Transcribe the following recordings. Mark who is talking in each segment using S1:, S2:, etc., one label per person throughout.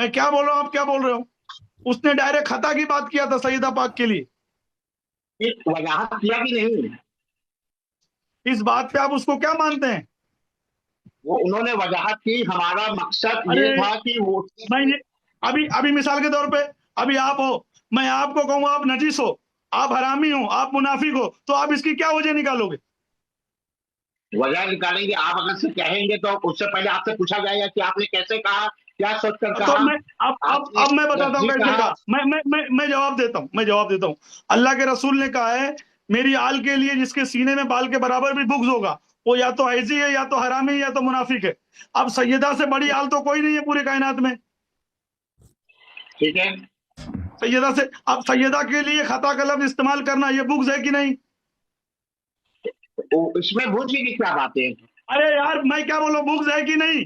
S1: میں کیا بول رہا ہوں آپ کیا بول رہے ہو؟ اس نے ڈائریکٹ خطا کی بات کیا تھا سیدہ پاک کے لیے.
S2: وضاحت کیا کہ نہیں؟
S1: اس بات پہ آپ اس کو کیا مانتے ہیں؟
S2: وہ انہوں نے وضاحت کی. ہمارا مقصد
S1: ارے
S2: یہ تھا کہ وہ
S1: میں ابھی مثال کے طور پہ ابھی آپ ہو, میں آپ کو کہوں آپ نجس ہو, آپ حرامی ہو, آپ منافق ہو, تو آپ اس کی کیا وجہ نکالو گے؟
S2: وجہ نکالیں گے. آپ اگر سے کہیں گے تو اس سے پہلے آپ سے پوچھا جائے گا کہ آپ نے کیسے کہا, کیا سوچ کر
S1: تو
S2: کہا.
S1: میں اب میں بتاتا ہوں کیسے کہا. میں جواب دیتا ہوں. اللہ کے رسول نے کہا ہے میری آل کے لیے جس کے سینے میں بال کے برابر بھی بغض ہوگا وہ یا تو عیزی ہے, یا تو حرامی ہے, یا تو منافق ہے. اب سیدہ سے بڑی آل تو کوئی نہیں ہے پورے کائنات میں.
S2: ٹھیک ہے,
S1: سیدہ سے اب سیدہ کے لیے خطا کا لفظ استعمال کرنا یہ بغض ہے کہ نہیں؟
S2: اس میں بوجھنے کی کیا بات ہے؟
S1: ارے یار میں کیا بولوں, بغض ہے کہ نہیں؟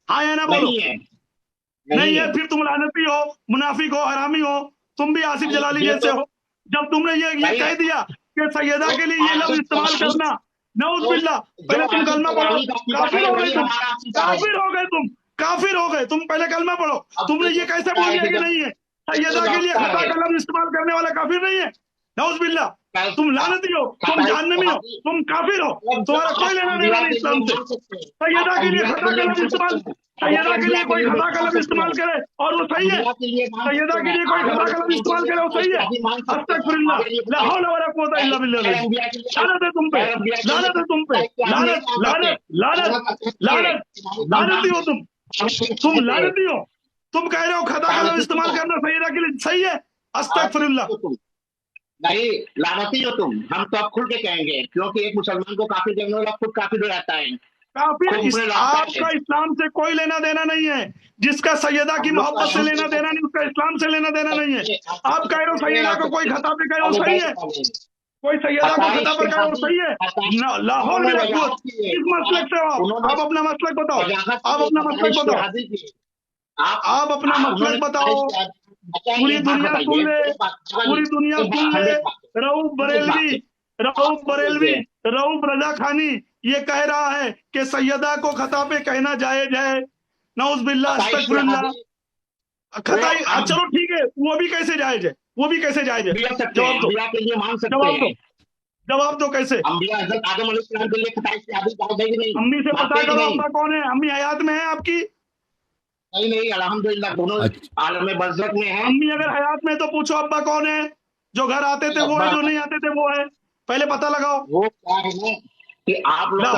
S1: ہاں یا نہ بولو.
S2: نہیں ہے,
S1: نہیں ہے پھر تم لعنتی ہو, منافق ہو, حرامی ہو. تم بھی آصف جلالی
S2: یہ
S1: جیسے
S2: تو
S1: ہو. جب تم نے یہ کہہ دیا کہ سیدہ کے لیے یہ لفظ استعمال کرنا, نعوذ باللہ, پہلے تم کلمہ پڑھو. کافر ہو گئے تم, کافر ہو گئے تم, کافر ہو گئے تم. پہلے کلمہ پڑھو. تم نے یہ کیسے بول دیا کہ نہیں ہے سیدہ کے لیے خطا کا لفظ استعمال کرنے والا کافر نہیں ہے؟ نعوذ باللہ, تم لعنتی ہو, تم جہنمی ہو, تم کافر ہو. تمہارا کوئی لینا دینا نہیں اسلام سے. سیدہ کے لیے خطا کا لفظ استعمال, سیدہ کے لیے کوئی خطا کا لفظ استعمال کرے اور وہ صحیح ہے. سیدہ کے لیے کوئی خطا کا لفظ استعمال کرے وہ صحیح ہے. استغفر اللہ, لا حول ولا قوت الا باللہ. لعنت ہے تم پہ, لعنت ہے تم پہ, لعنت لعنت لعنت لعنت. لعنتی ہو تم لعنتی ہو. تم کہہ رہے ہو خطا کا لفظ استعمال کرنا سیدہ کے لیے صحیح ہے. استغفر اللہ.
S2: نہیں, لعنتی ہو تم. ہم تو اب کھل کے کہیں گے, کیونکہ ایک مسلمان کو کافر دینے والا خود کافر ہو جاتا ہے.
S1: کافر آپ کا اسلام سے کوئی لینا دینا نہیں ہے. جس کا سیدہ کی محبت سے لینا دینا نہیں, اس کا اسلام سے لینا دینا نہیں ہے. آپ کہہ رہے ہو سیدہ کو کوئی خطا پہ کہے وہ صحیح ہے, کوئی سیدہ کو خطا پر کہے وہ صحیح ہے. لاہور میں رکھو اس مسلک سے آپ اپنا مسلک بتاؤ, آپ اپنا مسلک بتاؤ, آپ اپنا مسلک بتاؤ. پوری دنیا سن لے, پوری دنیا سن لے. رؤوف بریلوی, رؤوف رضا خانی یہ کہہ رہا ہے کہ سیدہ کو خطا پہ کہنا جائز ہے. نعوذ باللہ, استغفر اللہ. خطا, چلو ٹھیک ہے, وہ بھی کیسے جائز ہے, وہ بھی کیسے جائز ہے؟ جواب دو, جواب دو کیسے. امی سے پتا کرو ابا کون ہے. امی حیات میں ہے آپ کی؟
S2: نہیں, الحمدللہ دونوں عالم برزخ میں ہیں.
S1: امی اگر حیات میں تو پوچھو ابا کون ہے. جو گھر آتے تھے وہ ہے, جو نہیں آتے تھے وہ ہے. پہلے پتہ لگاؤ.
S2: وہ کیا ہے کہ آپ لوگ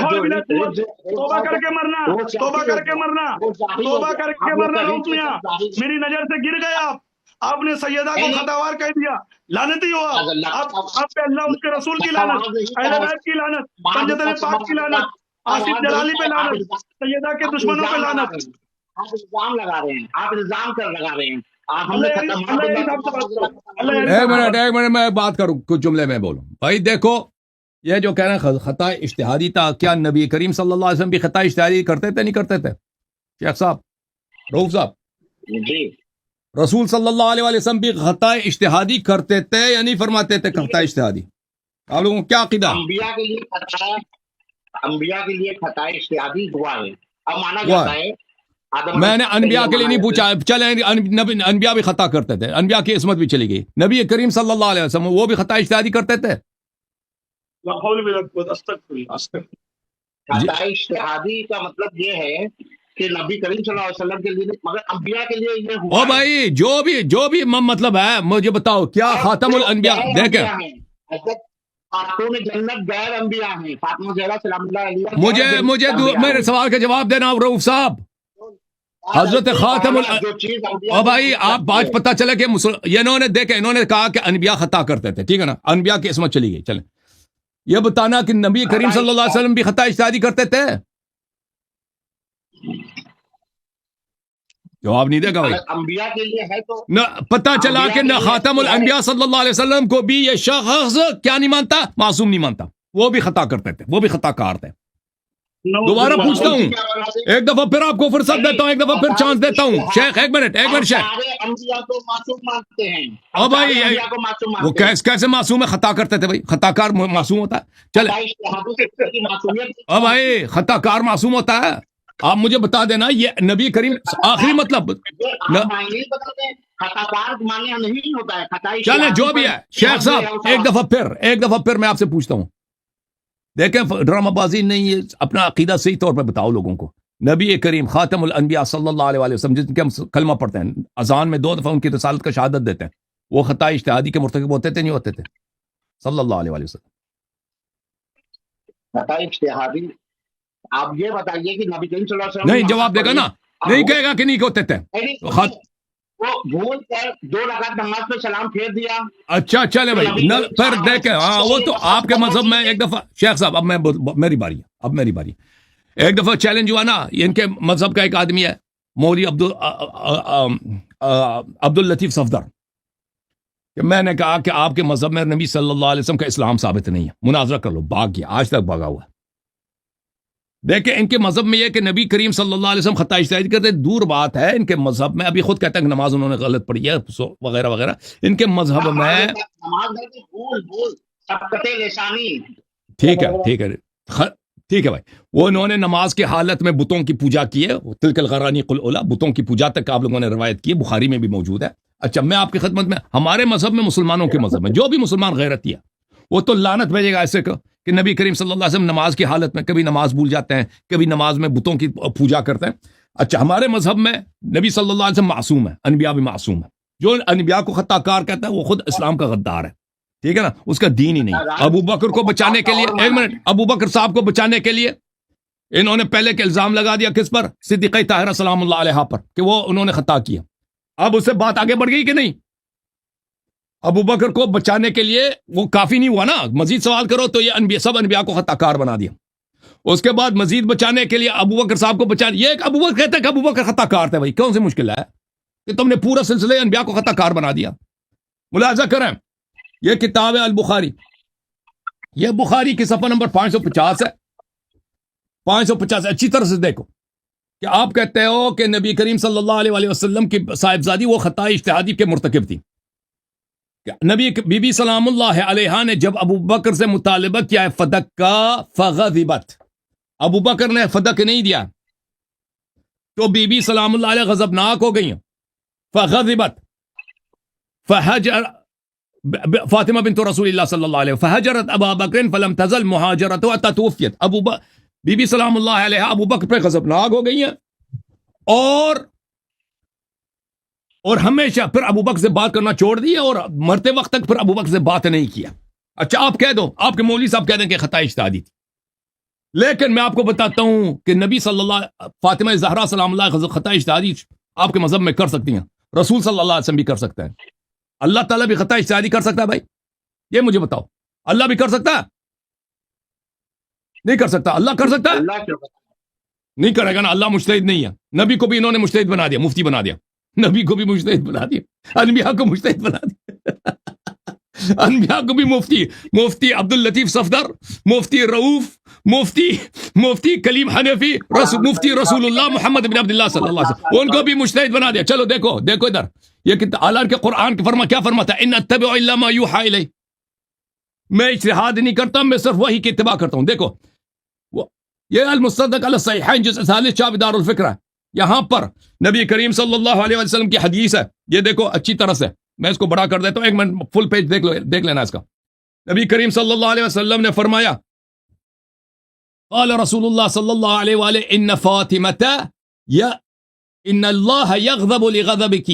S1: توبہ کر کے مرنا, توبہ کر کے مرنا, توبہ کر کے مرنا. رؤوف میاں میری نظر سے گر گئے آپ نے سیدہ کو خطاوار کہہ دیا. لعنتی ہو آپ پہ اللہ, اس کے رسول کی لعنت, اہل بیت کی لعنت, پنجتن پاک کی لعنت, آصف جلالی پہ لعنت, سیدہ کے دشمنوں پہ لعنت.
S2: آپ الزام لگا رہے ہیں, آپ الزام کر لگا رہے ہیں.
S3: ایک منٹ میں بات کروں, کچھ جملے میں بولوں. بھائی دیکھو, یہ جو کہہ رہے ہیں خطا اجتہادی تھا, کیا نبی کریم صلی اللہ علیہ وسلم بھی خطا اجتہادی کرتے تھے نہیں کرتے تھے؟ شیخ صاحب, رؤوف صاحب,
S2: جی,
S3: رسول صلی اللہ علیہ وسلم بھی خطا اجتہادی کرتے تھے یا نہیں فرماتے تھے خطا اجتہادی؟ آپ لوگوں کو کیا عقیدہ؟
S2: انبیاء کے لیے خطا اجتہادی ہوا ہے, اب مانا جاتا ہے.
S3: میں نے انبیاء کے لیے نہیں پوچھا, چلے انبیاء بھی خطا کرتے تھے, انبیاء کی عصمت بھی چلی گئی. نبی کریم صلی اللہ علیہ وسلم وہ بھی خطا اجتہادی کرتے تھے.
S2: خطا اجتہادی کا مطلب یہ ہے کہ نبی کریم صلی اللہ علیہ وسلم کے لیے, مگر انبیاء کے لیے یہ ہوا.
S3: او بھائی جو بھی مطلب ہے مجھے بتاؤ, کیا خاتم الانبیاء دیکھیں
S2: خاتون جنت غیر انبیاء ہیں, فاطمہ زہرا سلام اللہ علیہا.
S3: مجھے میرے سوال کا جواب دینا رؤوف صاحب. حضرت خاتم او بھائی آپ آج پتہ چلے کہ انہوں نے دیکھے, انہوں نے کہا کہ انبیاء خطا کرتے تھے, ٹھیک ہے نا, انبیاء کی عصمت چلی گئی. چلیں یہ بتانا کہ نبی کریم صلی اللہ علیہ وسلم بھی خطا اجتہادی کرتے تھے. جواب نہیں دے گا بھائی.
S2: انبیاء کے لیے ہے تو
S3: پتہ چلا کہ نہ خاتم الانبیاء صلی اللہ علیہ وسلم کو بھی یہ شخص کیا نہیں مانتا, معصوم نہیں مانتا. وہ بھی خطا کرتے تھے, وہ بھی خطا کار تھے. دوبارہ پوچھتا ہوں, ایک دفعہ پھر آپ کو فرصت دیتا ہوں, ایک دفعہ پھر چانس دیتا ہوں. شیخ ایک منٹ شیخ. او بھائی وہ کیسے معصوم ہے؟ خطا کرتے تھے بھائی, خطا کار معصوم ہوتا ہے؟ چلے او بھائی خطا کار معصوم ہوتا ہے, آپ مجھے بتا دینا یہ نبی کریم آخری مطلب چلیں جو بھی ہے شیخ صاحب ایک دفعہ پھر میں آپ سے پوچھتا ہوں، دیکھیں ڈرامہ بازی نہیں ہے، اپنا عقیدہ صحیح طور پہ بتاؤ لوگوں کو. نبی کریم خاتم الانبیاء صلی اللہ علیہ وآلہ وسلم جن کے ہم کلمہ پڑھتے ہیں، اذان میں 2 دفعہ ان کی رسالت کا شہادت دیتے ہیں، وہ خطا اجتہادی کے مرتکب ہوتے تھے نہیں ہوتے تھے؟ صلی اللہ علیہ وآلہ وسلم.
S2: خطا اجتہادی آپ یہ بتائیے کہ نبی کریم صلی اللہ علیہ وسلم
S3: نہیں جواب دے گا نا، نہیں کہے گا کہ نہیں ہوتے تھے.
S2: وہ بھول کر 2 رکعت نماز پہ سلام پھیر دیا.
S3: اچھا چلے بھائی پھر دیکھیں، ہاں وہ تو آپ کے مذہب میں ایک دفعہ شیخ صاحب اب میری باری ہے، اب میری باری. ایک دفعہ چیلنج ہوا نا، ان کے مذہب کا ایک آدمی ہے مولوی عبد الطیف صفدر، کہ میں نے کہا کہ آپ کے مذہب میں نبی صلی اللہ علیہ وسلم کا اسلام ثابت نہیں ہے، مناظرہ کر لو. بھاگ گیا، آج تک بھاگا ہوا ہے. دیکھیں ان کے مذہب میں یہ کہ نبی کریم صلی اللہ علیہ وسلم خطا اجتہادی کرتے، دور بات ہے ان کے مذہب میں. ابھی خود کہتے ہیں کہ نماز انہوں نے غلط پڑھی ہے وغیرہ وغیرہ. ان کے مذہب میں ٹھیک ہے بھائی، وہ انہوں نے نماز کی حالت میں بتوں کی پوجا کی ہے، تلک الغرانی قل اولا، بتوں کی پوجا تک آپ لوگوں نے روایت کی ہے، بخاری میں بھی موجود ہے. اچھا میں آپ کی خدمت میں، ہمارے مذہب میں مسلمانوں کے مذہب میں جو بھی مسلمان غیرتی ہے وہ تو لعنت بھیجے گا ایسے کہ نبی کریم صلی اللہ علیہ وسلم نماز کی حالت میں کبھی نماز بھول جاتے ہیں، کبھی نماز میں بتوں کی پوجا کرتے ہیں. اچھا ہمارے مذہب میں نبی صلی اللہ علیہ وسلم معصوم ہے، انبیاء بھی معصوم ہے. جو انبیاء کو خطا کار کہتا ہے وہ خود اسلام کا غدار ہے، ٹھیک ہے نا، اس کا دین ہی نہیں. ابو بکر کو بچانے کے لیے، ایک منٹ، ابو بکر صاحب کو بچانے کے لیے انہوں نے پہلے کے الزام لگا دیا کس پر؟ صدیقہ طاہرہ سلام اللہ علیہ پر، کہ وہ انہوں نے خطا کیا. اب اس سے بات آگے بڑھ گئی کہ نہیں؟ ابو بکر کو بچانے کے لیے وہ کافی نہیں ہوا نا، مزید سوال کرو تو یہ سب انبیاء کو خطا کار بنا دیا. اس کے بعد مزید بچانے کے لیے ابو بکر صاحب کو بچانے، یہ ابو بکر کہتے ہیں کہ ابو بکر خطا کار تھے. بھائی کون سی مشکل ہے کہ تم نے پورا سلسلے انبیاء کو خطا کار بنا دیا؟ ملاحظہ کریں، یہ کتاب ہے البخاری، یہ بخاری کی صفحہ نمبر 550 ہے. 550 اچھی طرح سے دیکھو کہ آپ کہتے ہو کہ نبی کریم صلی اللہ علیہ وسلم کی صاحبزادی وہ خطا اجتہادی کے مرتکب تھی. نبی بی بی سلام اللہ علیہ نے جب ابو بکر سے مطالبہ کیا ہے فدق کا فغضبت، ابو بکر نے فدق نہیں دیا تو بی بی سلام اللہ علیہ غضبناک ہو گئی ہیں. فغضبت فحجر فاطمہ بنت رسول اللہ صلی اللہ علیہ فحجرت ابا بکر فلم تزل مہاجرت حتی توفیت. بی بی سلام اللہ علیہ ابو بکر پہ غضبناک ہو گئی ہیں اور ہمیشہ پھر ابو بکر سے بات کرنا چھوڑ دیا اور مرتے وقت تک پھر ابو بکر سے بات نہیں کیا. اچھا آپ کہہ دو، آپ کے مولوی صاحب کہہ دیں کہ خطا اجتہادی تھی، لیکن میں آپ کو بتاتا ہوں کہ نبی صلی اللہ فاطمہ زہرا سلام اللہ خطا اجتہادی آپ کے مذہب میں کر سکتی ہیں، رسول صلی اللہ علیہ وسلم بھی کر سکتے ہیں، اللہ تعالیٰ بھی خطا اجتہادی کر سکتا ہے. بھائی یہ مجھے بتاؤ، اللہ بھی کر سکتا ہے؟ نہیں کر سکتا. اللہ کر سکتا ہے؟ نہیں کرے گا نا، اللہ مجتہد نہیں ہے. نبی کو بھی انہوں نے مجتہد بنا دیا، مفتی بنا دیا، نبی کو بھی مجتہد بنا دیا، انبیاء کو مجتہد بنا دیا. انبیاء کو بھی مفتی عبد الطیف صفدر، مفتی رؤوف، مفتی کلیم حنفی، مفتی رسول اللہ محمد بن عبداللہ صلی اللہ علیہ وسلم، ان کو بھی مجتہد بنا دیا. چلو دیکھو ادھر، یہ اعلان کے قرآن کیا فرماتا ہے؟ ان اتبع الا ما یوحى الی، میں اجتہاد نہیں کرتا، میں صرف وحی کی اتباع کرتا ہوں. دیکھو یہ المصدق علی الصحیحین جزء 40 چاپ دار الفکر ہے، یہاں پر نبی کریم صلی اللہ علیہ وسلم کی حدیث ہے. یہ دیکھو اچھی طرح سے، میں اس کو بڑا کر دیتا ہوں، ایک منٹ فل پیج دیکھ لینا اس کا. نبی کریم صلی اللہ علیہ وسلم نے فرمایا، قال رسول اللہ صلی اللہ علیہ وآلہ ان فاطمہ ان اللہ یغضب لغضبک.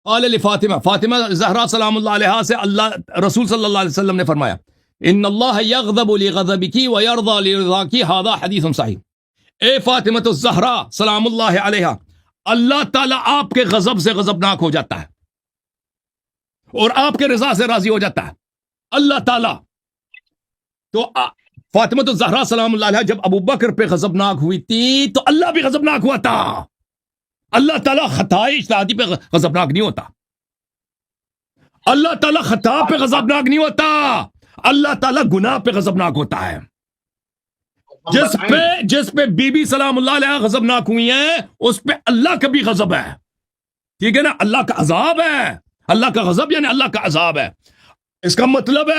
S3: قال فاطمہ زہرا سلام اللہ علیہ سے اللہ رسول صلی اللہ علیہ وسلم نے فرمایا، ان اللہ یغضب لغضبک ویرضى لرضاک، ھذا حدیث صحیح. اے فاطمہ الزہرا سلام اللہ علیہ، اللہ تعالیٰ آپ کے غضب سے غضبناک ہو جاتا ہے اور آپ کے رضا سے راضی ہو جاتا ہے اللہ تعالیٰ. تو فاطمہ الزہرا سلام اللہ علیہ جب ابو بکر پہ غضبناک ہوئی تھی تو اللہ بھی غضبناک ہوا تھا. اللہ تعالیٰ خطا اجتہادی پہ غضبناک نہیں ہوتا، اللہ تعالیٰ خطا پہ غضبناک نہیں ہوتا، اللہ تعالیٰ گناہ پہ غضبناک ہوتا ہے. جس پہ بی بی سلام اللہ علیہ غضبناک ہوئی ہیں اس پہ اللہ کا بھی غضب ہے، ٹھیک ہے نا، اللہ کا عذاب ہے. اللہ کا غضب یعنی اللہ کا عذاب ہے. اس کا مطلب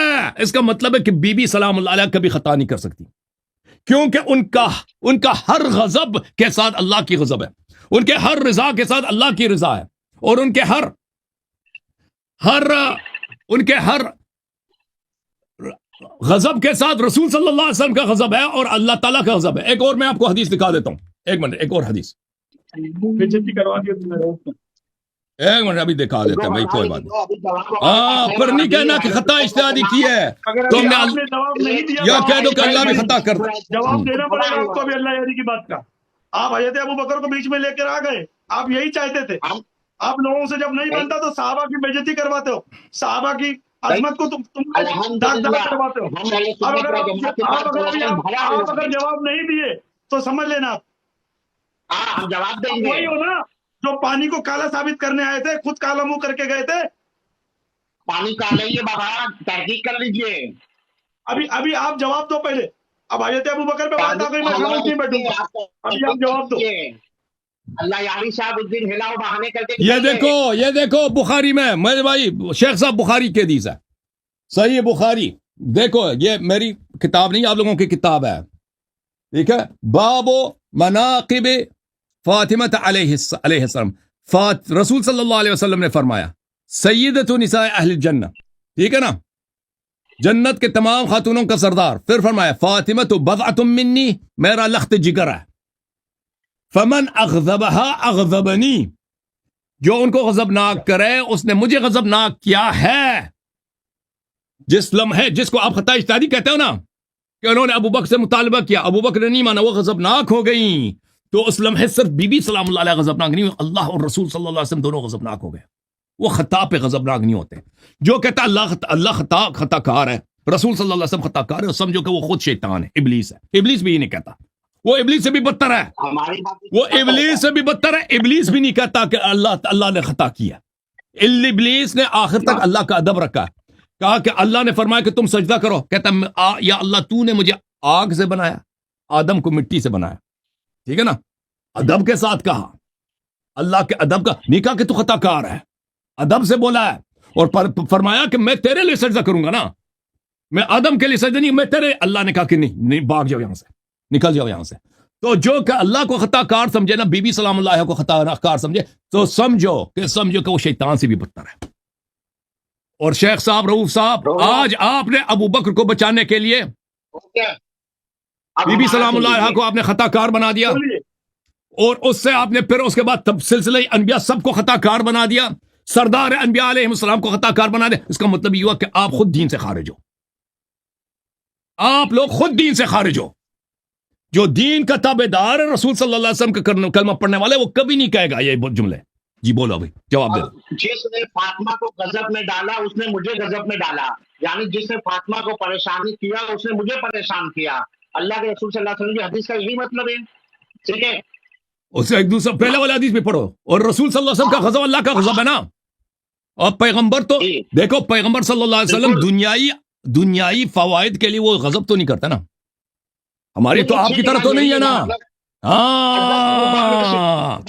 S3: ہے کہ بی بی سلام اللہ علیہ کبھی خطا نہیں کر سکتی، کیونکہ ان کا ہر غضب کے ساتھ اللہ کی غضب ہے، ان کے ہر رضا کے ساتھ اللہ کی رضا ہے، اور ان کے ہر غضب کے ساتھ رسول صلی اللہ علیہ وسلم کا غضب ہے اور اللہ تعالیٰ کا غضب ہے۔ ایک اور میں آپ کو حدیث دکھا دیتا ہوں، ایک منٹ، ایک اور حدیث،
S1: بےزتی کروا دیا تم نے۔
S3: ایک منٹ ابھی دکھا دیتا ہوں بھائی، کوئی بات نہیں۔ پر نہیں کہنا کہ خطا اجتہادی کی ہے،
S1: اگر
S3: تم نے
S1: آپ نے جواب نہیں دیا
S3: یا
S1: تو
S3: کہہ دو کہ اللہ بھی خطا کرتا ہے۔
S1: جواب دینا پڑے گا آپ کو بھی اللہ یاری کی بات کا۔ آپ حضرت ابوبکر کو بیچ میں لے کر آ گئے، آپ یہی چاہتے تھے۔ آپ لوگوں سے جب نہیں بنتا تو صحابہ کی بے عزتی کرواتے ہو، صحابہ کی عظمت کو تم داغ داغ کرواتے ہو۔ اب اگر آپ اگر جواب نہیں دیے تو سمجھ لینا
S2: ہم جواب دیں
S1: آپ
S2: گے۔
S1: وہی ہو نا جو پانی کو کالا ثابت کرنے آئے تھے، خود کالا منہ کر کے گئے تھے۔
S2: پانی کالے یہ بابا تحقیق کر لیجئے۔
S1: ابھی آپ جواب دو پہلے۔ اب حضرت ابوبکر پہ بات آ گئی، میں خاموش نہیں بیٹھوں گا، ابھی آپ جواب دو۔
S2: اللہ یاری صاحب اس دن ہلاؤ بہانے کر کے
S3: یہ دیکھو بخاری میں میرے بھائی شیخ صاحب بخاری کی حدیث ہے، صحیح بخاری، دیکھو یہ میری کتاب نہیں، آپ لوگوں کی کتاب ہے، ٹھیک ہے۔ باب مناقب فاطمہ علیہ السلام، رسول صلی اللہ علیہ وسلم نے فرمایا سیدۃ نساء اہل الجنہ، ٹھیک ہے نا، جنت کے تمام خاتونوں کا سردار۔ پھر فرمایا فاطمہ تو بضعۃ منی، میرا لخت جگر ہے، فمن اغضبها اغضبنی، جو ان کو غضبناک کرے اس نے مجھے غضبناک کیا ہے۔ جس لمحے، جس کو آپ خطا اجتہادی کہتے ہو نا، کہ انہوں نے ابوبکر سے مطالبہ کیا، ابوبکر نے نہیں مانا، وہ غضبناک ہو گئیں، تو اس لمحے صرف بی بی سلام اللہ علیہ غضبناک نہیں، اللہ اور رسول صلی اللہ علیہ وسلم دونوں غضبناک ہو گئے۔ وہ خطا پہ غضبناک نہیں ہوتے۔ جو کہتا اللہ خطا کار ہے، رسول صلی اللہ علیہ وسلم خطا کار ہے، سمجھو کہ وہ خود شیطان ہے، ابلیس ہے۔ ابلیس بھی یہ نہیں کہتا، وہ ابلیس سے بھی بدتر ہے، وہ ابلیس سے بھی بدتر ہے۔ ابلیس بھی نہیں کہتا کہ اللہ نے خطا کیا۔ ابلیس نے آخر تک اللہ کا ادب رکھا، کہا کہ اللہ نے فرمایا کہ تم سجدہ کرو، کہتا یا اللہ تو نے مجھے آگ سے بنایا، آدم کو مٹی سے بنایا، ٹھیک ہے نا، ادب کے ساتھ کہا، اللہ کے ادب کا نہیں کہا کہ تو خطا کار ہے، ادب سے بولا ہے، اور فرمایا کہ میں تیرے لیے سجدہ کروں گا نا، میں آدم کے لیے سجدہ نہیں، میں تیرے۔ اللہ نے کہا کہ نہیں بھاگ جاؤ یہاں سے، نکل جاؤ یہاں سے۔ تو جو کہ اللہ کو خطا کار سمجھے نا، بی بی سلام اللہ کو خطا کار سمجھے، تو سمجھو کہ وہ شیطان سے بھی بدتر ہے۔ اور شیخ صاحب، رؤوف صاحب، آج آپ نے ابوبکر کو بچانے کے لیے بی بی سلام اللہ کو آپ نے خطا کار بنا دیا، اور اس سے آپ نے پھر اس کے بعد سلسلہ انبیاء سب کو خطا کار بنا دیا، سردار انبیاء علیہ السلام کو خطا کار بنا دیا۔ اس کا مطلب یہ ہوا کہ آپ خود دین سے خارج ہو، آپ لوگ خود دین سے خارج ہو۔ جو دین کا تابع دار ہے، رسول صلی اللہ علیہ وسلم کا کلمہ پڑھنے والے، وہ کبھی نہیں کہے گا یہ جملے۔ جی بولو بھائی، جواب دے دو۔
S2: جس نے فاطمہ کو غضب میں ڈالا اس نے مجھے غضب میں ڈالا، یعنی جس نے فاطمہ کو پریشانی کیا اس نے مجھے پریشان کیا۔ اللہ کے رسول صلی اللہ علیہ وسلم کی حدیث کا یہی مطلب ہے، ٹھیک ہے۔
S3: اس سے ایک دوسرا پہلے والا حدیث بھی پڑھو، اور رسول صلی اللہ علیہ وسلم کا غضب اللہ کا غضب ہے نا، اور پیغمبر تو دیکھو، پیغمبر صلی اللہ علیہ وسلم دنیائی فوائد کے لیے وہ غضب تو نہیں کرتا نا، ہماری تو آپ کی طرح تو نہیں ہے نا۔ ہاں،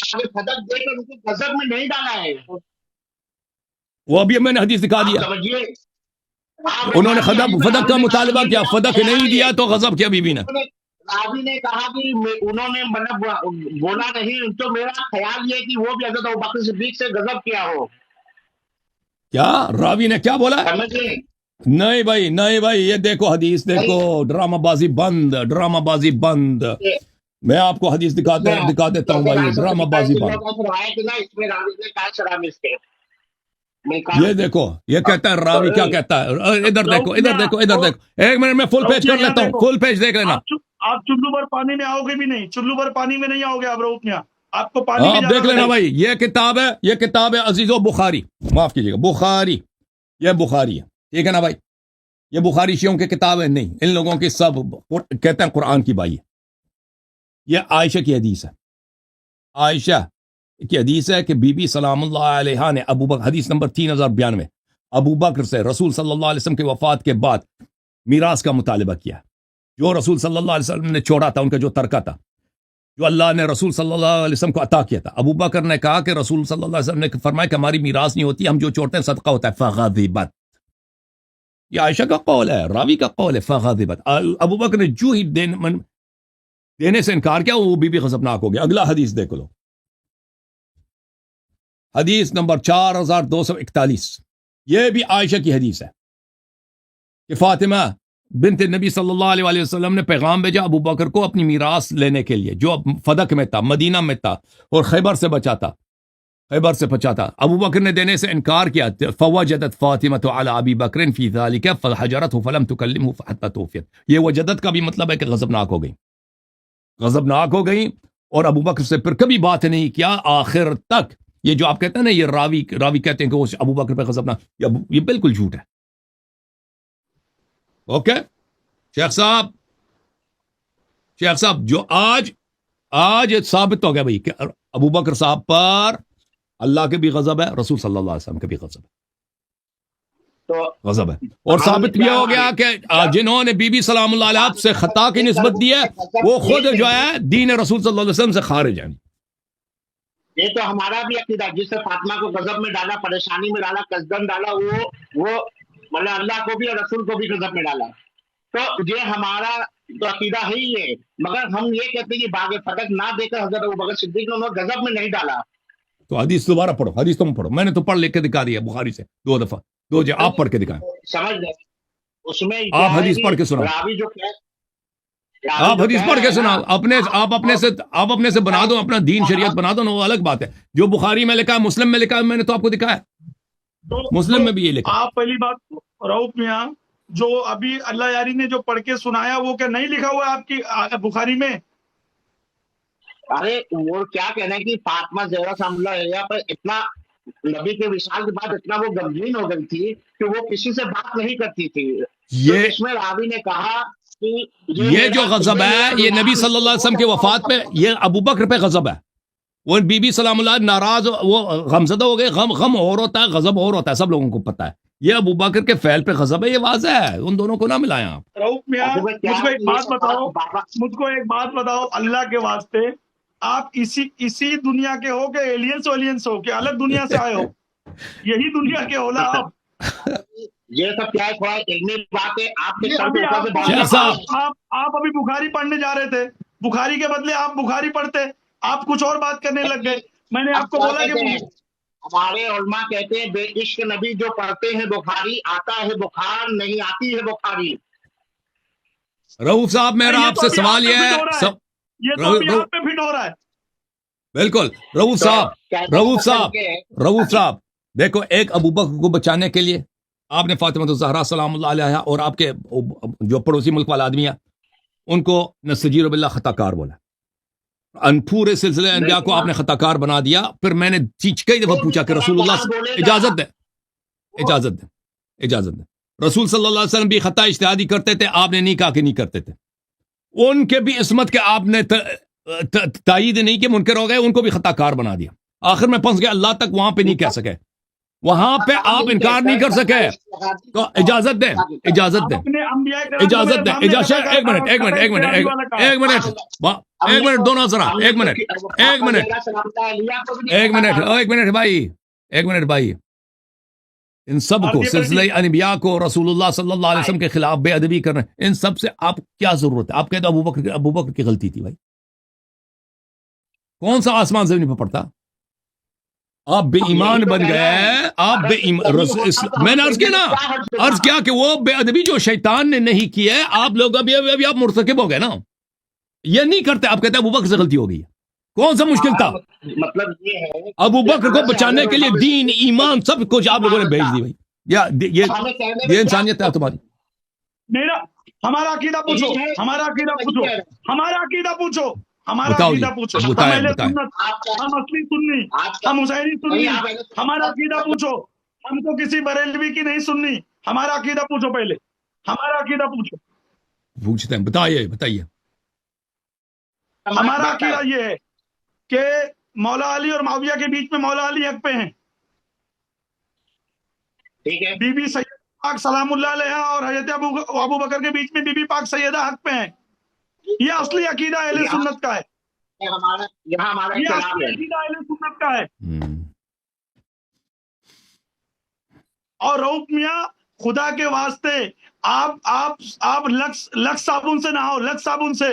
S2: غضب میں نہیں ڈالا ہے،
S3: وہ ابھی میں نے حدیث دکھا دیا، انہوں نے فدق کا مطالبہ کیا، فدق نہیں دیا تو غضب کیا بی بی نے۔
S2: راوی نے کہا کہ انہوں نے مطلب بولا نہیں، تو میرا خیال یہ کہ وہ بھی حضرت ابوبکر صدیق سے غضب کیا ہو۔
S3: کیا راوی نے کیا بولا؟
S2: سمجھے؟
S3: نہیں بھائی، یہ دیکھو حدیث، دیکھو، ڈرامہ بازی بند۔ میں آپ کو حدیث دکھا دیتا ہوں بھائی، ڈرامہ بازی بند۔ یہ دیکھو، یہ کہتا ہے راوی کیا کہتا ہے، ادھر دیکھو، ایک منٹ میں فل پیج کر لیتا ہوں، فل پیج دیکھ لینا۔
S1: آپ چلو بھر پانی میں آؤ گے بھی نہیں، چلو بھر پانی میں نہیں آؤ گے آپ رؤوف میاں، آپ کو پانی
S3: آپ دیکھ لینا بھائی، یہ کتاب ہے عزیزو بخاری، معاف کیجیے گا، بخاری، یہ بخاری ہے، ٹھیک ہے نا بھائی۔ یہ بخاری شیعوں کی کتاب ہے نہیں، ان لوگوں کی سب کہتے ہیں قرآن کی بھائی ہے۔ یہ عائشہ کی حدیث ہے، عائشہ کی حدیث ہے کہ بی بی سلام اللہ علیہ نے ابوبکر، حدیث نمبر 3092 ابوبکر سے رسول صلی اللہ علیہ وسلم کے وفات کے بعد میراث کا مطالبہ کیا، جو رسول صلی اللہ علیہ وسلم نے چھوڑا تھا، ان کا جو ترکہ تھا، جو اللہ نے رسول صلی اللہ علیہ وسلم کو عطا کیا تھا۔ ابوبکر نے کہا کہ رسول صلی اللہ علیہ وسلم نے فرمایا کہ ہماری میراث نہیں ہوتی، ہم جو چھوڑتے ہیں صدقہ ہوتا ہے، فغضبت۔ یہ عائشہ کا قول ہے، راوی کا قول ہے، فغضبت۔ ابوبکر نے جو ہی دینے سے انکار کیا وہ بی غضبناک ہو گیا. اگلا حدیث دیکھ لو, حدیث نمبر 4241. یہ بھی عائشہ کی حدیث ہے کہ فاطمہ بنت نبی صلی اللہ علیہ وآلہ وسلم نے پیغام بھیجا ابو بکر کو اپنی میراث لینے کے لیے, جو فدق میں تھا, مدینہ میں تھا, اور خیبر سے بچا تھا, خیبر سے بچا تھا. ابو بکر نے دینے سے انکار کیا. فوجدت فاطمة على ابی بکر فی ذلک فحجرته فلم تکلمه حتى توفیت. یہ وجدت کا بھی مطلب ہے کہ غضبناک ہو گئی, غضبناک ہو گئی, اور ابو بکر سے پھر کبھی بات نہیں کیا آخر تک. یہ جو آپ کہتے ہیں نا, یہ راوی کہتے ہیں کہ وہ ابو بکر پہ غضبناک, یہ بالکل جھوٹ ہے. اوکے شیخ صاحب جو آج ثابت ہو گیا بھائی کہ ابو بکر صاحب پر اللہ کے بھی غضب ہے, رسول صلی اللہ علیہ وسلم کے بھی غضب ہے,
S2: تو
S3: غضب ہے. اور ثابت بھی ہو گیا کہ جنہوں نے بی بی سلام اللہ علیہ سے خطا کی نسبت دی ہے وہ خود جو ہے دین رسول صلی اللہ علیہ وسلم سے خارج ہیں.
S2: یہ تو ہمارا بھی عقیدہ ہے, جس سے فاطمہ کو غضب میں ڈالا, پریشانی میں ڈالا, قصدن ڈالا, وہ مطلب اللہ کو بھی اور رسول کو بھی غضب میں ڈالا. تو یہ ہمارا تو عقیدہ ہے ہی ہے, مگر ہم یہ کہتے ہیں کہ باغ فتح نہ دے کر حضرت ابوبکر صدیق نے انہوں غضب میں نہیں ڈالا.
S3: تو حدیث دوبارہ پڑھو, حدیث تم پڑھو, میں نے تو پڑھ لکھ کے دکھا دیا بخاری سے 2 دفعہ, 2 جگہ آپ پڑھ کے دکھائیں.
S2: سمجھ گئے اس میں
S3: آپ حدیث پڑھ کے سناؤ,
S2: راوی جو
S3: آپ حدیث پڑھ کے سناؤ. آپ اپنے سے بنا دو, اپنا دین شریعت بنا دو نا, وہ الگ بات ہے. جو بخاری میں لکھا ہے, مسلم میں لکھا ہے, میں نے تو آپ کو دکھایا, مسلم میں بھی یہ لکھا.
S1: آپ پہلی بات رؤف میاں, جو ابھی اللہ یاری نے جو پڑھ کے سنایا وہ کیا نہیں لکھا ہوا ہے آپ کی بخاری میں؟
S2: ارے وہ کیا کہنا ہے کہ فاطمہ زہرا سلام اللہ علیہ پر اتنا نبی کے وصال کے بعد اتنا وہ غمگین ہو گئی تھی کہ وہ کسی سے بات نہیں کرتی تھی.
S3: یہ
S2: اس میں راوی نے کہا کہ
S3: یہ جو غضب ہے یہ نبی صلی اللہ علیہ وسلم کے وفات پہ, یہ ابو بکر پہ غضب ہے. وہ بی بی سلام اللہ ناراض, وہ غمزدہ ہو گئے. غم اور ہوتا ہے, غضب اور ہوتا ہے, سب لوگوں کو پتا ہے. یہ ابو بکر کے فعل پہ غضب ہے, یہ واضح ہے, ان دونوں کو نہ ملائیں آپ.
S1: رؤف میاں مجھ کو ایک بات بتاؤ اللہ کے واسطے, آپ اسی دنیا کے ہو کہ ایلینس ہو کہ الگ دنیا سے آئے ہو؟ یہی دنیا کے ہو نا آپ.
S2: یہ سب کیا ہے, تھوڑا علمی بات ہے. آپ کے
S1: آپ ابھی بخاری پڑھنے جا رہے تھے, بخاری کے بدلے آپ بخاری پڑھتے, آپ کچھ اور بات کرنے لگ گئے. میں نے آپ کو بولا کہ
S2: ہمارے علماء کہتے ہیں بے عشق نبی جو پڑھتے ہیں بخاری, آتا ہے بخار, نہیں آتی ہے بخاری.
S3: رؤوف صاحب میرا آپ سے سوال یہ ہے,
S1: یہ تو ابھی آپ پہ فٹ ہو رہا ہے.
S3: بالکل. رؤوف صاحب دیکھو, ایک ابو بکر کو بچانے کے لیے آپ نے فاطمہ الزہرا سلام اللہ علیہ اور آپ کے جو پڑوسی ملک والا آدمی ہے ان کو نستجیر باللہ خطا کار بولا, پورے سلسلے انبیاء کو آپ نے خطا کار بنا دیا. پھر میں نے کئی دفعہ پوچھا کہ رسول اللہ اجازت دیں رسول صلی اللہ علیہ وسلم بھی خطا اجتہادی کرتے تھے, آپ نے نہیں کہا کہ نہیں کرتے تھے. ان کے بھی عصمت کے آپ نے تائید نہیں کہ منکر ہو گئے, ان کو بھی خطا کار بنا دیا. آخر میں پھنس گیا اللہ تک, وہاں پہ نہیں کہہ سکے, وہاں پہ آپ انکار نہیں کر سکے. تو اجازت دیں ایک منٹ دونوں ذرا, ایک منٹ بھائی, ان سب کو سلسلہ انبیاء کو رسول اللہ صلی اللہ علیہ وسلم کے خلاف بے ادبی کرنا, ان سب سے آپ کیا ضرورت ہے؟ آپ کہتے ابو بکر کی غلطی تھی. بھائی کون سا آسمان زمین پہ پڑتا؟ آپ بے ایمان بن گئے, آپ بے ایمان. میں نے عرض کیا کہ وہ بے ادبی جو شیطان نے نہیں کی ہے, آپ لوگ ابھی آپ مرتکب ہو گئے نا, یہ نہیں کرتے. آپ کہتے ہیں ابو بکر سے غلطی ہو گئی. کون سا مشکل تھا؟
S2: مطلب یہ ہے
S3: ابو بکر کو بچانے کے لیے دین ایمان سب کچھ آپ لوگوں نے بھیج دی. بھائی یہ انسانیت ہے تمہاری.
S1: ہمارا عقیدہ پوچھو, ہمارا عقیدہ پوچھو. ہم اصلی سنی, ہم حسینی سنی. ہمارا عقیدہ پوچھو, ہم کو کسی بریلوی کی نہیں سننی. ہمارا عقیدہ پوچھو, پہلے ہمارا عقیدہ
S3: پوچھتے ہیں. بتائیے.
S1: ہمارا عقیدہ یہ ہے کہ مولا علی اور معاویہ کے بیچ میں مولا علی حق پہ ہیں. بی بی سیدہ پاک سلام اللہ علیہ اور حضرت ابو بکر کے بیچ میں بی بی پاک سیدہ حق پہ ہیں. یہ اصلی عقیدہ اہل سنت کا ہے. یہ اصلی عقیدہ اہل سنت کا ہے. اور رؤف میاں خدا کے واسطے آپ لکس صابن سے نہاؤ, لکس صابن سے.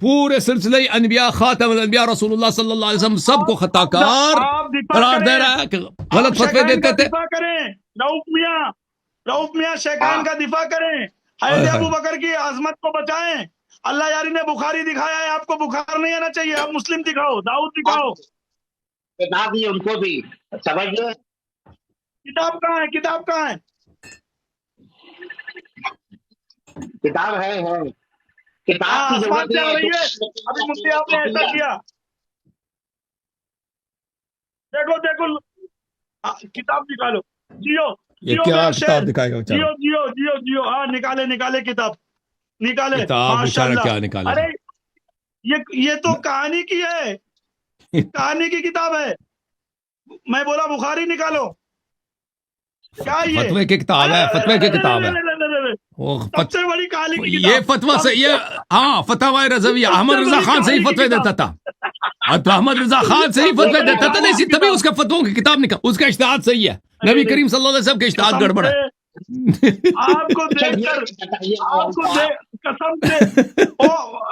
S3: پورے سلسلے انبیاء خاتم الانبیاء رسول اللہ صلی اللہ علیہ وسلم سب کو خطا کار
S1: آپ دفاع
S3: قرار دے
S1: کریں،
S3: رہا ہے کہ غلط فتوے
S1: شیخین
S3: دیتے
S1: کا
S3: تھے.
S1: دفاع کریں. رؤف میاں شیخین کا دفاع کریں. حضرت ابو بکر کی عظمت کو بچائیں. اللہ یاری نے بخاری دکھایا ہے، آپ کو بخار نہیں آنا چاہیے. آپ مسلم دکھاؤ، داؤد دکھاؤ.
S2: کتاب دی ان کو بھی سمجھ گئے.
S1: کتاب کہاں ہے؟ کتاب کہاں ہے؟
S2: کتاب ہے کتاب کی
S1: آسمان
S2: ضرورت
S1: سے آ
S2: نہیں
S1: رہی ہے. ابھی مفتی آپ نے ایسا کیا. دیکھو کتاب نکالو. جیو
S3: یہ
S1: جیو
S3: کیا
S1: میرا
S3: کتاب
S1: شہر.
S3: دکھائے گا
S1: جیو
S3: بیچارہ؟
S1: جیو جیو جیو ہاں نکالے کتاب نکالے.
S3: کتاب
S1: ماشاء
S3: بیچارہ کیا
S1: اللہ.
S3: نکالے
S1: ارے یہ تو کہانی کی ہے، کہانی کی کتاب ہے. میں بولا بخاری نکالو. کیا
S3: فتوے کی کتاب ہے، فتوے کی کتاب ہے. وہ
S1: سب سے بڑی کہانی کی
S3: یہ
S1: کتاب.
S3: فتویٰ سے یہ ہاں فتویٰ رضویہ احمد رضا خان سے ہی فتوے دیتا تھا. تو احمد رضا خان سے ہی فتوے دیتا تھا، نہیں تبھی اس کے فتووں کی کتاب نکال. اس کا اجتہاد صحیح ہے، نبی کریم صلی اللہ علیہ وسلم کے اجتہاد گڑبڑ ہے.
S1: آپ کو دیکھ کر قسم سے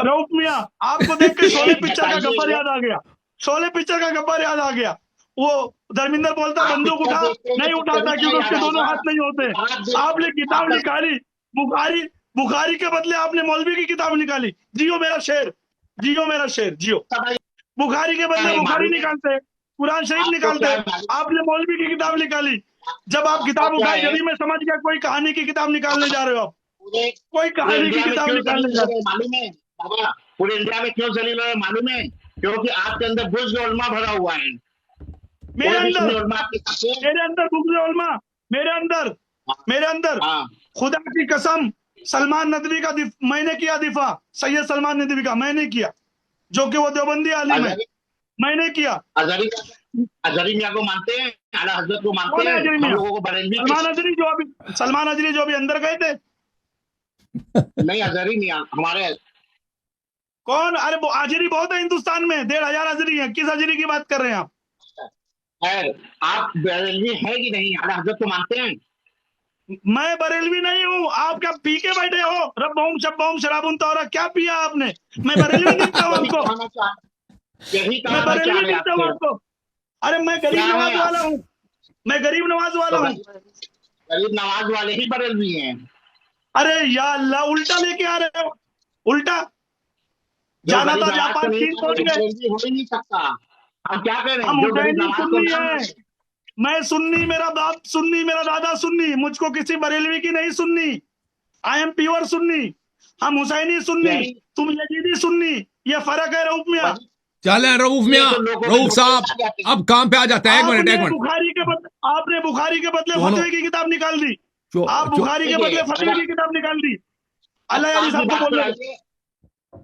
S1: رؤف میاں آپ کو دیکھ کے شولے پکچر کا گبر یاد آ گیا. شولے پکچر کا گبر یاد آ گیا. وہ دھرمیندر بولتا بندوق اٹھا، نہیں اٹھاتا کیونکہ اس کے دونوں ہاتھ نہیں ہوتے. آپ نے کتاب نکالی بخاری کے بدلے آپ نے مولوی کی کتاب نکالی. جیو میرا شعر، جیو میرا شعر، جیو. بخاری کے بدلے بخاری نکالتے، قرآن شریف نکالتے. آپ نے مولوی کی کتاب نکالی. جب آپ کتاب اٹھائے جبھی میں سمجھ گیا کوئی کہانی کی کتاب نکالنے جا رہے ہو. آپ کوئی کہانی کی کتاب نکالنے جا رہے ہو.
S2: معلوم ہے بابا پورے انڈیا میں کیوں ذلیل ہے معلوم ہے؟ کیونکہ آپ کے اندر بزرگ علماء بھرا ہوا ہے.
S1: میرے اندر بغض علماء، میرے اندر خدا کی قسم سلمان ندوی کا میں نے کیا دفاع. سید سلمان ندوی کا میں نے کیا، جو کہ وہ دیوبندی عالم ہے. میں نے کیا.
S2: اظہری میاں کو مانتے ہیں، اعلیٰ حضرت کو مانتے ہیں، ہم لوگوں کو بریلوی
S1: سلمان اظہری جو ابھی اندر گئے تھے.
S2: نہیں اظہری میاں ہمارے
S1: کون؟ ارے وہ اظہری بہت ہے ہندوستان میں، 1,500 اظہری ہیں. کس اظہری کی بات کر رہے ہیں آپ؟
S2: خیر آپ بریلوی ہے کہ نہیں؟ اعلیٰ حضرت کو مانتے ہیں؟
S1: میں بریلوی نہیں ہوں. آپ کیا پی کے بیٹھے ہو؟ ربہم شبہم شرابن طہورا کیا پیا آپ نے؟ میں بریلوی دکھتا ہوں آپ کو؟ میں بریلوی دکھتا ہوں آپ کو؟ ارے میں غریب نواز والا ہوں، میں غریب نواز والا ہوں.
S2: غریب نواز والے ہی بریلوی ہیں.
S1: ارے یا اللہ الٹا لے کے آ رہے ہو. الٹا جانا تھا جاپان چین پہنچ گئے.
S2: ہو ہی نہیں سکتا. ہم کیا کہہ رہے
S1: ہم
S2: ہیں؟ جو غریب
S1: حسینی
S2: نواز کو
S1: سنی ہے. میں سنی، میرا باپ سنی، میرا دادا سنی. مجھ کو کسی بریلوی کی نہیں سننی. آئی ایم پیور سنی. ہم حسینی سنی، تم یزیدی سنی. یہ فرق ہے رؤف میاں.
S3: چلیں رؤف میاں، رؤف صاحب اب کام پہ آ جاتے ہیں. ایک منٹ
S1: آپ نے بخاری کے بدلے فتوے کی کتاب نکال دی. آپ بخاری کے بدلے فتوے کی کتاب نکال دی. اللہ یاری صاحب کو بول رہے.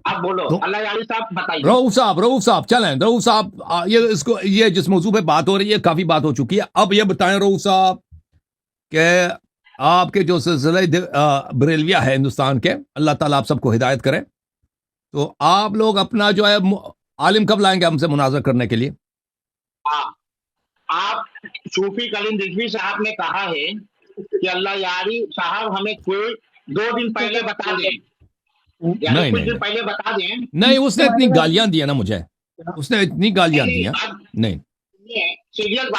S2: آپ بولو اللہ یاری صاحب بتائیے.
S3: رؤف صاحب چلیں. رؤف صاحب یہ جس موضوع پہ بات ہو رہی ہے کافی بات ہو چکی ہے. اب یہ بتائیں رؤف صاحب کہ آپ کے جو سلسلہ بریلویہ ہے ہندوستان کے، اللہ تعالیٰ آپ سب کو ہدایت کرے، تو آپ لوگ اپنا جو ہے عالم کب لائیں گے ہم سے مناظر کرنے کے لیے؟
S2: آپ صوفی کلیم رضوی صاحب نے کہا ہے کہ اللہ یاری صاحب ہمیں کوئی 2 دن پہلے بتا دیں، یعنی کچھ دن پہلے بتا دیں.
S3: نہیں اس نے اتنی گالیاں دی نا مجھے، اس نے اتنی گالیاں دی ہیں. نہیں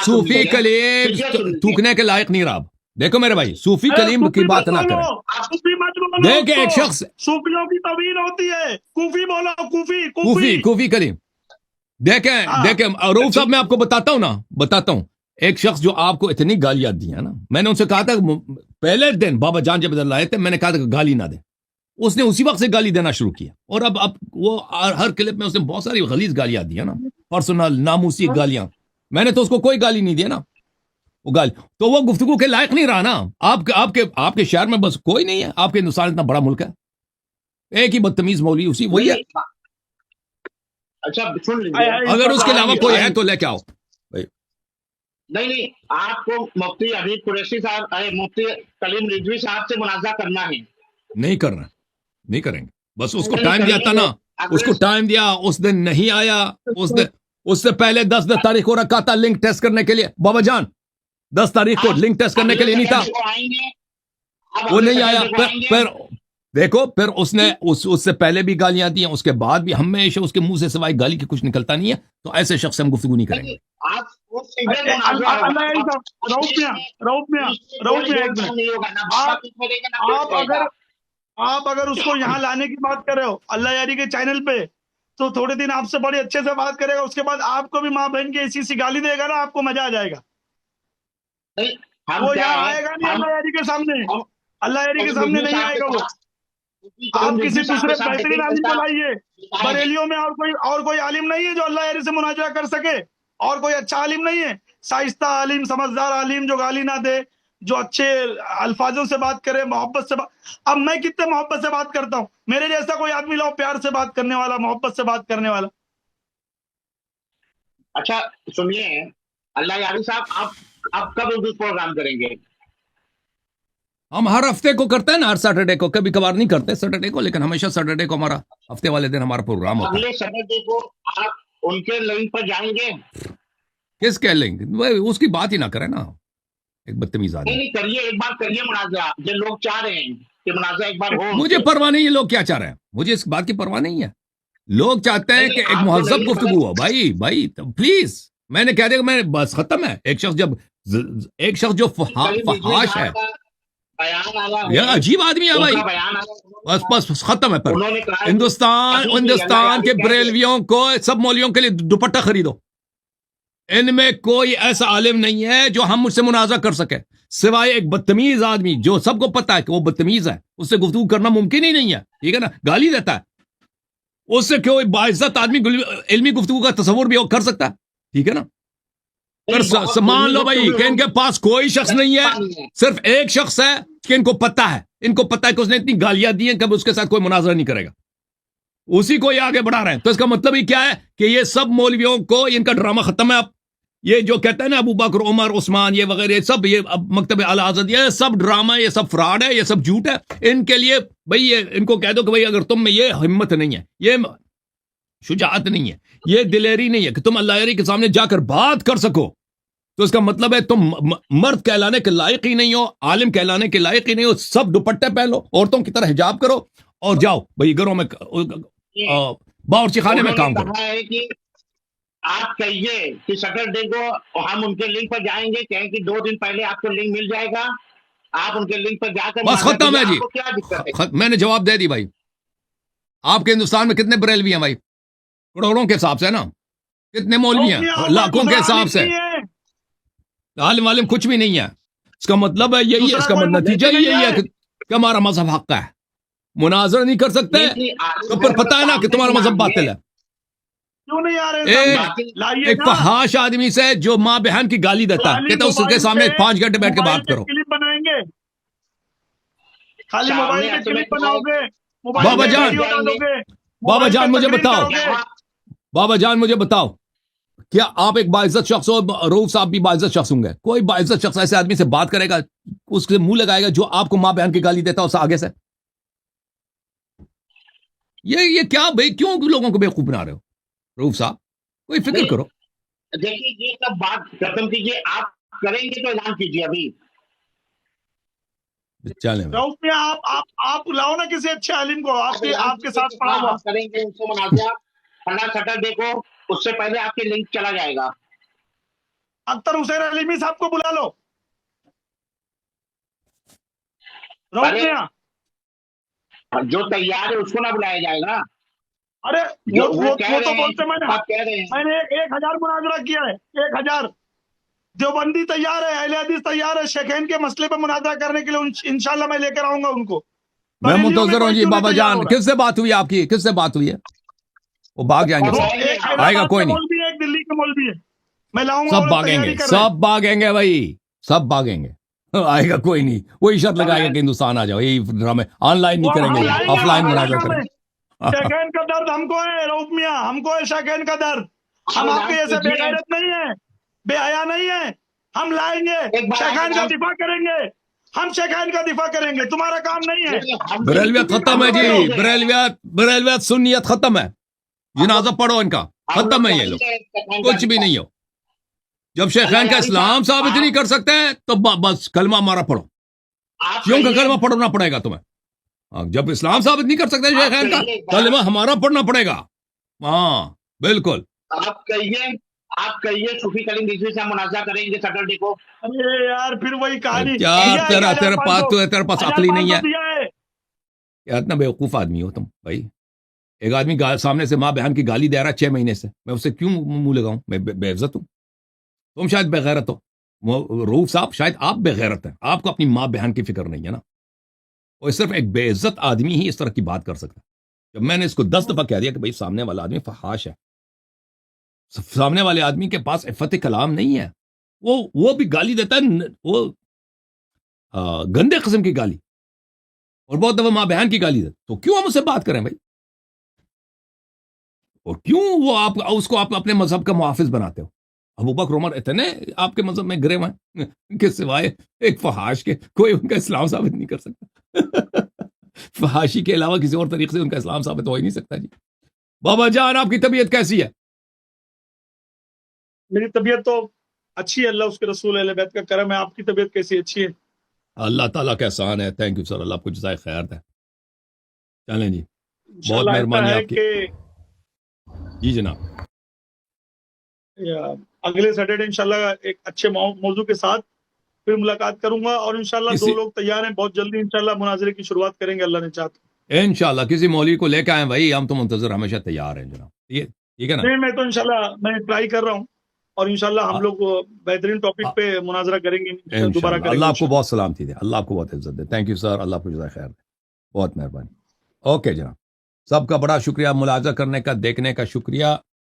S3: صوفی کلیم تھوکنے کے لائق نہیں رہا. دیکھو میرے بھائی صوفی کلیم کی بات نہ کریں. دیکھیں ایک شخص
S1: صوفیوں کی توہین ہوتی ہے. کوفی بولو،
S3: کوفی کلیم. دیکھیں رؤف صاحب میں آپ کو بتاتا ہوں ایک شخص جو آپ کو اتنی گالیاں دی ہیں نا، میں نے ان سے کہا تھا پہلے دن بابا جان جب ادھر لائے تھے میں نے کہا تھا کہ گالی نہ دیں. اس نے اسی وقت سے گالی دینا شروع کیا، اور اب وہ ہر کلپ میں اس نے بہت ساری غلیظ گالیاں دی ہیں نا، پرسنل ناموسی گالیاں. میں نے تو اس کو کوئی گالی نہیں دی نا. وہ گالی تو وہ گفتگو کے لائق نہیں رہا نا. آپ کے شہر میں بس کوئی نہیں ہے. آپ کے ہندوستان اتنا بڑا ملک ہے، ایک ہی بدتمیز مولوی وہی ہے.
S2: اچھا سن لیجیے،
S3: اگر اس کے علاوہ کوئی ہے تو لے کے آؤ.
S2: نہیں آپ کو مفتی حبیب قریشی صاحب مفتی کلیم رضوی صاحب سے مناظرہ کرنا ہے.
S3: نہیں کریں گے. بس اس کو ٹائم دیا تھا نا، اس کو ٹائم دیا، اس دن نہیں آیا. اس سے پہلے 10 تاریخ کو رکھا تھا لنک ٹیسٹ کرنے کے لیے. بابا جان 10 تاریخ کو لنک ٹیسٹ کرنے کے لیے نہیں تھا، وہ نہیں آیا. دیکھو پھر اس نے اس سے پہلے بھی گالیاں دی ہیں، اس کے بعد بھی ہمیشہ اس کے منہ سے سوائے گالی کے کچھ نکلتا نہیں ہے، تو ایسے شخص سے ہم گفتگو نہیں کریں گے.
S2: آپ وہ سنگل
S1: اللہ یاری صاحب، رؤف میاں ایک منٹ. آپ اگر اس کو یہاں لانے کی بات کر رہے ہو اللہ یاری کے چینل پہ، تو تھوڑے دن آپ سے بڑے اچھے سے بات کرے گا، اس کے بعد آپ کو بھی ماں بہن کی ایسی سی گالی دے گا نا، آپ کو مزہ آ جائے گا. وہ یہاں آئے گا نہیں اللہ یاری کے سامنے، اللہ یاری کے سامنے نہیں آئے گا وہ. آپ کسی دوسرے بہترین عالم کو لائیے. بریلیوں میں اور کوئی عالم نہیں ہے جو اللہ یاری سے مناظرہ کر سکے، اور کوئی اچھا عالم نہیں ہے، شائستہ عالم، سمجھدار عالم، جو گالی نہ دے، جو اچھے الفاظوں سے بات کرے، محبت سے اب میں کتنے محبت سے بات کرتا ہوں، میرے جیسا کوئی آدمی لاؤ پیار سے بات کرنے والا، محبت سے بات کرنے والا.
S2: اچھا سنیے اللہ یاری صاحب، آپ کب اردو پروگرام کریں گے؟
S3: ہم ہر ہفتے کو کرتے ہیں نا، ہر سیٹرڈے کو، کبھی کبھار نہیں کرتے سیٹرڈے کو، لیکن ہمیشہ سیٹرڈے کو ہمارا ہفتے والے دن ہمارا پروگرام ہوتا ہے.
S2: اگلے سیٹرڈے کو آپ ان کے لنک پر جائیں گے؟
S3: کس کے لیں گے؟ اس کی بات ہی نہ کریں نا، ایک بدتمیز آدمی.
S2: نہیں کریے، ایک بار کریے مناظرہ، جو لوگ چاہ رہے ہیں کہ مناظرہ ایک بار ہو.
S3: مجھے پرواہ نہیں ہے لوگ کیا چاہ رہے ہیں، مجھے اس بات کی پرواہ نہیں ہے. لوگ چاہتے ہیں کہ ایک مہذب گفتگو ہو. بھائی پلیز، میں نے کہہ دیا کہ میں بس ختم ہے. ایک شخص جو فحاش ہے، یہ عجیب آدمی ہے بھائی، بس ختم ہے. پر ہندوستان کے بریلویوں کو، سب مولویوں کے لیے دوپٹہ خریدو. ان میں کوئی ایسا عالم نہیں ہے جو ہم مجھ سے مناظرہ کر سکے، سوائے ایک بدتمیز آدمی جو سب کو پتا ہے کہ وہ بدتمیز ہے، اس سے گفتگو کرنا ممکن ہی نہیں ہے. ٹھیک ہے نا، گالی دیتا ہے، اس سے کوئی باعزت آدمی علمی گفتگو کا تصور بھی کر سکتا ہے. ٹھیک ہے نا. مان لو بھائی کہ ان کے پاس کوئی شخص نہیں ہے، صرف ایک شخص ہے کہ ان کو پتا ہے کہ اس نے اتنی گالیاں دی ہیں کہ اس کے ساتھ کوئی مناظرہ نہیں کرے گا، اسی کو یہ آگے بڑھا رہے ہیں. تو اس کا مطلب ہی کیا ہے کہ یہ سب مولویوں کو ان کا ڈرامہ ختم ہے. اب یہ جو کہتے ہیں نا ابو بکر، عمر، عثمان، یہ وغیرہ سب، یہ اب مکتب اعلی حضرت، یہ سب ڈرامہ، یہ سب فراڈ ہے، یہ سب جھوٹ ہے. ان کے لیے بھائی یہ ان کو کہہ دو کہ بھائی اگر تم میں یہ ہمت نہیں ہے، یہ شجاعت نہیں ہے، یہ دلیری نہیں ہے کہ تم اللہ یاری کے سامنے جا کر بات کر سکو، تو اس کا مطلب ہے تم مرد کہلانے کے لائق ہی نہیں ہو، عالم کہلانے کے لائق ہی نہیں ہو. سب دوپٹے پہن لو، عورتوں کی طرح حجاب کرو اور جاؤ بھائی گھروں میں، باورچی خانے میں کام کرو.
S2: آپ کہیے کہ سیٹرڈے کو ہم ان کے لنک پر جائیں گے، کہیں کہ 2 دن پہلے آپ کو لنک مل جائے گا، آپ ان کے لنک پر جا کر
S3: بس ختم ہے جی.
S2: کیا دقت ہے؟
S3: میں نے جواب دے دی بھائی. آپ کے ہندوستان میں کتنے بریلوی ہیں بھائی؟ کروڑوں کے حساب سے نا. کتنے مولوی ہیں؟ لاکھوں کے حساب سے. عالم عالم کچھ بھی نہیں ہے. اس کا مطلب ہے یہی ہے، اس کا نتیجہ یہی ہے کہ ہمارا مذہب حق ہے، مناظر نہیں کر سکتے، تو پھر پتہ ہے نا کہ تمہارا مذہب باطل ہے.
S1: کیوں نہیں آ رہے؟
S3: ایک فحاش آدمی سے جو ماں بہن کی گالی دیتا ہے، کہتا ہے اس کے سامنے 5 گھنٹے بیٹھ کے بات کرو.
S1: کلپ بنائیں گے، خالی موبائل پہ کلپ بناؤ گے.
S3: بابا جان مجھے بتاؤ کیا آپ ایک باعزت شخص ہو؟ رؤوف صاحب بھی باعزت شخص ہوں گے. کوئی باعزت شخص ایسے آدمی سے بات کرے گا، اس سے منہ لگائے گا جو آپ کو ماں بہن کی گالی دیتا ہے اس آگے سے؟ یہ کیا بھائی، کیوں لوگوں کو بیوقوف بنا رہے ہو رؤوف صاحب؟ کوئی فکر کرو.
S2: دیکھیے یہ سب بات ختم کیجیے، آپ کریں گے تو اعلان کیجیے ابھی.
S3: چلیں
S1: رؤوف میں آپ لاؤ نا کسی اچھے عالم کو، آپ کے ساتھ پڑھا ہوا.
S2: کریں گے ان سے مناظرہ اگلا سیٹرڈے کو، اس سے پہلے آپ کے لنک چلا جائے گا.
S1: اختر حسین علیمی صاحب کو بلا لو. رؤوف میاں
S2: جو تیار ہے اس کو نہ بلایا جائے گا.
S1: ارے وہ تو بولتے
S2: آپ کہہ رہے ہیں
S1: میں نے 1000 مناظرہ کیا ہے، 1000. دیوبندی تیار ہے، اہل حدیث تیار ہے، شیخین کے مسئلے پہ مناظرہ کرنے کے لیے انشاءاللہ میں لے کر آؤں گا ان کو.
S3: میں منتظر ہوں جی. بابا جان کس سے بات ہوئی آپ کی؟ کس سے بات ہوئی ہے؟ وہ بھاگ جائیں گے، آئے گا کوئی نہیں.
S1: ایک دلی کے مولوی ہے، میں لاؤں گا.
S3: سب بھاگیں گے بھائی، سب بھاگیں گے. آئے گا کوئی نہیں. وہی شرط لگائے گا کہ ہندوستان آ جاؤ. یہی ڈرامے آن لائن نہیں کریں گے، آف لائن مناظرہ کریں گے.
S1: شیخین کا درد ہم کو ہے رؤوف میاں، ہم کو ہے شیخین کا درد. ہم آپ کے جیسے بے غیرت نہیں ہے، بے حیا نہیں ہے. ہم لائیں گے، شیخین کا دفاع کریں گے، ہم شیخین کا دفاع کریں گے. تمہارا کام نہیں ہے.
S3: بریلویت ختم ہے جی، بریلویت سنیت ختم ہے. جنازہ پڑھو ان کا، ختم ہے. یہ لوگ کچھ بھی نہیں ہو. جب شیخین کا اسلام ثابت نہیں کر سکتے تو بس کلمہ ہمارا پڑھو. کیوں کہ کلمہ پڑھنا پڑے گا تمہیں. جب اسلام ثابت نہیں کر سکتے شیخ خیر کا کلمہ ہمارا پڑھنا پڑے گا. ہاں بالکل.
S2: آپ کہیے صوفی کلیم رضوی سے ہم مناظرہ کریں گے سیٹرڈے کو.
S1: ارے یار پھر وہی کہانی.
S3: کیا تیرے پاس تو ہے، تیرے پاس عقل ہی نہیں ہے.
S1: ہے.
S3: کیا اتنا بیوقوف آدمی ہو تم بھائی. ایک آدمی سامنے سے ماں بہن کی گالی دے رہا ہے 6 مہینے سے، میں اسے کیوں منہ لگاؤں؟ میں بے عزت ہوں؟ تم شاید بے غیرت ہو رؤوف صاحب، شاید آپ بے غیرت ہیں، آپ کو اپنی ماں بہن کی فکر نہیں ہے نا. اور صرف ایک بے عزت آدمی ہی اس طرح کی بات کر سکتا ہے. جب میں نے اس کو 10 دفعہ کہہ دیا کہ بھائی سامنے والا آدمی فحاش ہے، سامنے والے آدمی کے پاس عفت کلام نہیں ہے، وہ بھی گالی دیتا ہے، وہ گندے قسم کی گالی، اور بہت دفعہ ماں بہن کی گالی دیتا. تو کیوں ہم اسے بات کریں بھائی؟ اور کیوں وہ اس کو آپ اپنے مذہب کا محافظ بناتے ہو؟ ابو بکر عمر اتنے آپ کے مذہب میں گرے ہوئے کہ سوائے ایک فحاش کے کوئی ان کا اسلام ثابت نہیں کر سکتا. فحاشی کے علاوہ کسی اور طریقے سے ان کا اسلام ثابت ہو ہی نہیں سکتا. جی بابا جان آپ کی طبیعت کیسی ہے؟
S1: میری طبیعت تو اچھی ہے، اللہ اس کے رسول اہل بیت کا کرم ہے. آپ کی طبیعت کیسی اچھی ہے؟
S3: اللہ تعالیٰ کا احسان ہے. تھینک یو سر، اللہ آپ کو جزائے خیر دے. چلیں جی، بہت
S1: انشاءاللہ
S3: مہربانی
S1: ایسا ہے
S3: آپ کی.
S1: کہ
S3: جی جناب،
S1: اگلے سیٹرڈے انشاءاللہ ایک اچھے موضوع کے ساتھ پھر ملاقات کروں گا، اور انشاءاللہ 2 لوگ تیار ہیں، بہت جلدی انشاءاللہ مناظرے کی شروعات کریں گے اللہ نے چاہا تو.
S3: انشاءاللہ کسی مولوی کو لے کے آئیں بھائی، ہم تو منتظر ہمیشہ تیار ہیں جناب. ٹھیک ہے نا؟
S1: نہیں، میں تو انشاءاللہ میں ٹرائی کر رہا ہوں، اور انشاءاللہ ہم لوگ بہترین ٹاپک پہ مناظرہ کریں گے، دوبارہ
S3: انشاءاللہ.
S1: کریں گے.
S3: اللہ آپ کو بہت سلامتی دے، اللہ آپ کو بہت عزت دے. تھینک یو سر، اللہ آپ کو جزائے خیر دے. بہت مہربانی. اوکے جناب، سب کا بڑا شکریہ ملاحظہ کرنے کا، دیکھنے کا شکریہ.